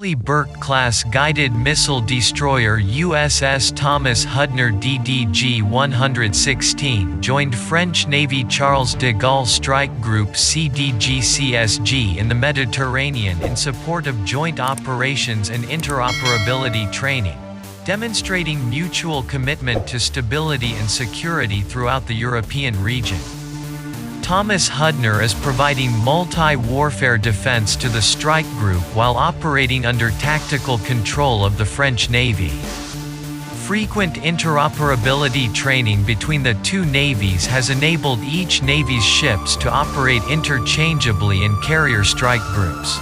Arleigh Burke-class guided missile destroyer USS Thomas Hudner CDG 116 joined French Navy Charles de Gaulle Strike Group CDG CSG in the Mediterranean in support of joint operations and interoperability training, demonstrating mutual commitment to stability and security throughout the European region. Thomas Hudner is providing multi-warfare defense to the strike group while operating under tactical control of the French Navy. Frequent interoperability training between the two navies has enabled each navy's ships to operate interchangeably in carrier strike groups.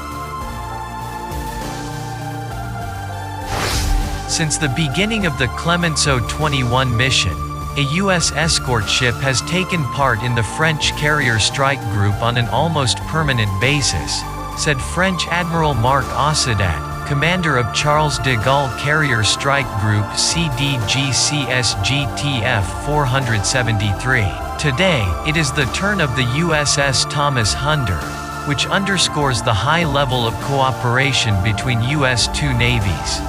Since the beginning of the Clemenceau 21 mission, a U.S. escort ship has taken part in the French carrier strike group on an almost permanent basis, said French Admiral Marc Ossadat, commander of Charles de Gaulle Carrier Strike Group CDG CSG TF 473. Today, it is the turn of the USS Thomas Hudner, which underscores the high level of cooperation between U.S. two navies.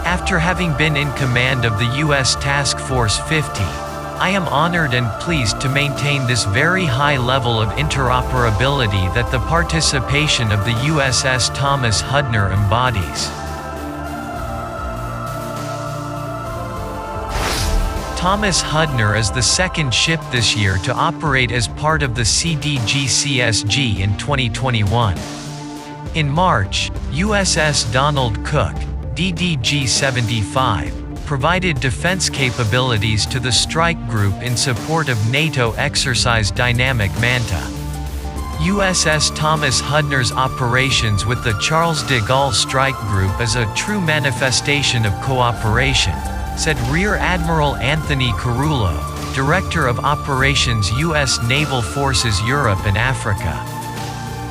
After having been in command of the U.S. Task Force 50, I am honored and pleased to maintain this very high level of interoperability that the participation of the USS Thomas Hudner embodies. Thomas Hudner is the second ship this year to operate as part of the CDG CSG in 2021. In March, USS Donald Cook, CDG 75, provided defense capabilities to the strike group in support of NATO exercise Dynamic Manta. USS Thomas Hudner's operations with the Charles de Gaulle Strike Group is a true manifestation of cooperation, said Rear Admiral Anthony Carullo, Director of Operations U.S. Naval Forces Europe and Africa.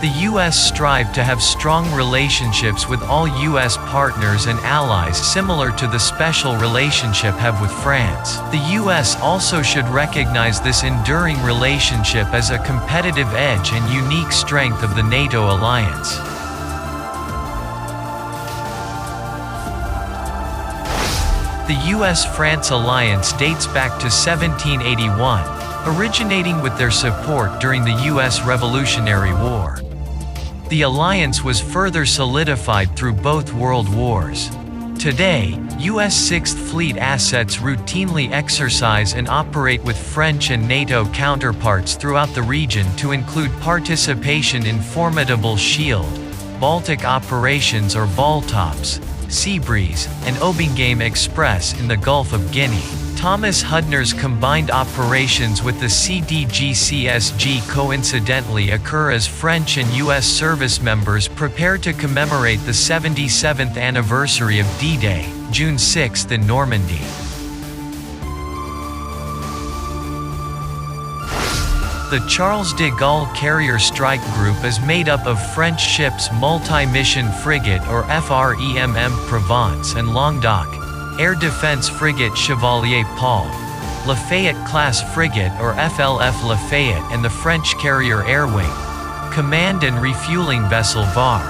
The U.S. strive to have strong relationships with all U.S. partners and allies similar to the special relationship have with France. The U.S. also should recognize this enduring relationship as a competitive edge and unique strength of the NATO alliance. The U.S.-France alliance dates back to 1781, originating with their support during the U.S. Revolutionary War. The alliance was further solidified through both world wars. Today, U.S. Sixth Fleet assets routinely exercise and operate with French and NATO counterparts throughout the region to include participation in Formidable Shield, Baltic Operations or Baltops, Seabreeze, and Obingame Express in the Gulf of Guinea. Thomas Hudner's combined operations with the CDG CSG coincidentally occur as French and U.S. service members prepare to commemorate the 77th anniversary of D-Day, June 6 in Normandy. The Charles de Gaulle Carrier Strike Group is made up of French ships Multi-Mission Frigate or FREMM Provence and Languedoc, Air Defense Frigate Chevalier Paul, Lafayette-class frigate or FLF Lafayette and the French carrier Air Wing, command and refueling vessel VAR,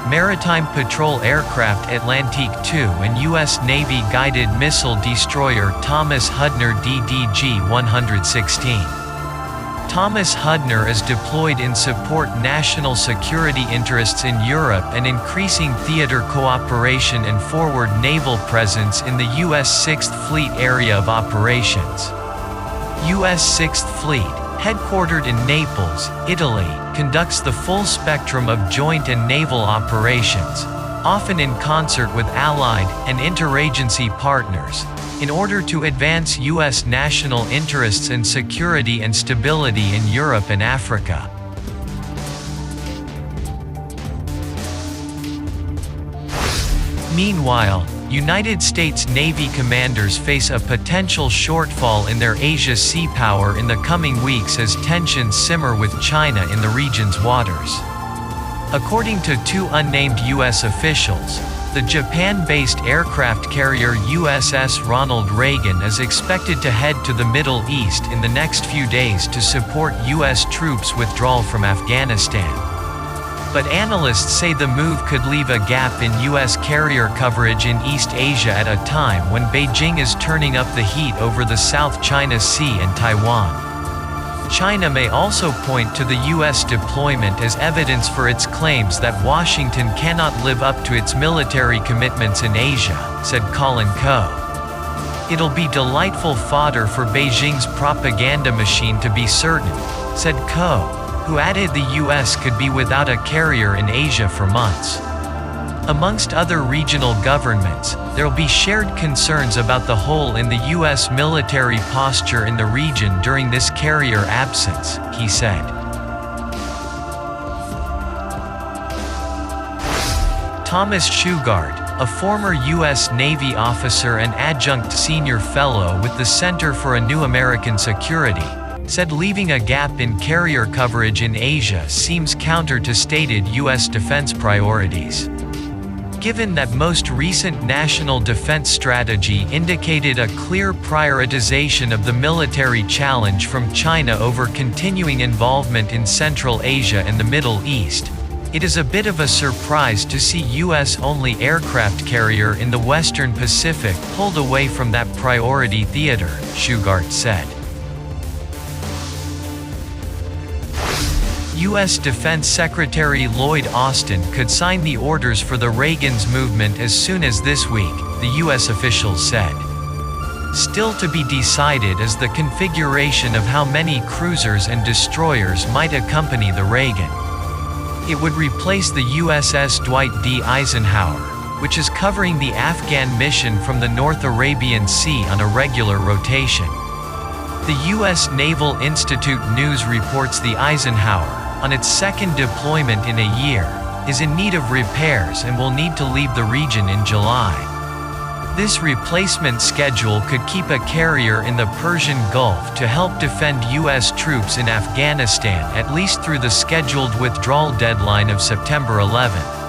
Maritime Patrol Aircraft Atlantique II and U.S. Navy guided missile destroyer Thomas Hudner CDG 116. Thomas Hudner is deployed in support national security interests in Europe and increasing theater cooperation and forward naval presence in the U.S. Sixth Fleet area of operations. U.S. Sixth Fleet, headquartered in Naples, Italy, conducts the full spectrum of joint and naval operations, often in concert with allied and interagency partners, in order to advance U.S. national interests and security and stability in Europe and Africa. Meanwhile, United States Navy commanders face a potential shortfall in their Asia sea power in the coming weeks as tensions simmer with China in the region's waters. According to two unnamed U.S. officials, the Japan-based aircraft carrier USS Ronald Reagan is expected to head to the Middle East in the next few days to support U.S. troops' withdrawal from Afghanistan. But analysts say the move could leave a gap in U.S. carrier coverage in East Asia at a time when Beijing is turning up the heat over the South China Sea and Taiwan. China may also point to the U.S. deployment as evidence for its claims that Washington cannot live up to its military commitments in Asia, said Colin Coe. It'll be delightful fodder for Beijing's propaganda machine to be certain, said Coe, who added the U.S. could be without a carrier in Asia for months. Amongst other regional governments, there'll be shared concerns about the hole in the U.S. military posture in the region during this carrier absence, he said. Thomas Shugart, a former U.S. Navy officer and adjunct senior fellow with the Center for a New American Security, said leaving a gap in carrier coverage in Asia seems counter to stated U.S. defense priorities. Given that most recent national defense strategy indicated a clear prioritization of the military challenge from China over continuing involvement in Central Asia and the Middle East, it is a bit of a surprise to see U.S.-only aircraft carrier in the Western Pacific pulled away from that priority theater, Shugart said. U.S. Defense Secretary Lloyd Austin could sign the orders for the Reagan's movement as soon as this week, the U.S. officials said. Still to be decided is the configuration of how many cruisers and destroyers might accompany the Reagan. It would replace the USS Dwight D. Eisenhower, which is covering the Afghan mission from the North Arabian Sea on a regular rotation. The U.S. Naval Institute News reports the Eisenhower, on its second deployment in a year, is in need of repairs and will need to leave the region in July. This replacement schedule could keep a carrier in the Persian Gulf to help defend U.S. troops in Afghanistan at least through the scheduled withdrawal deadline of September 11.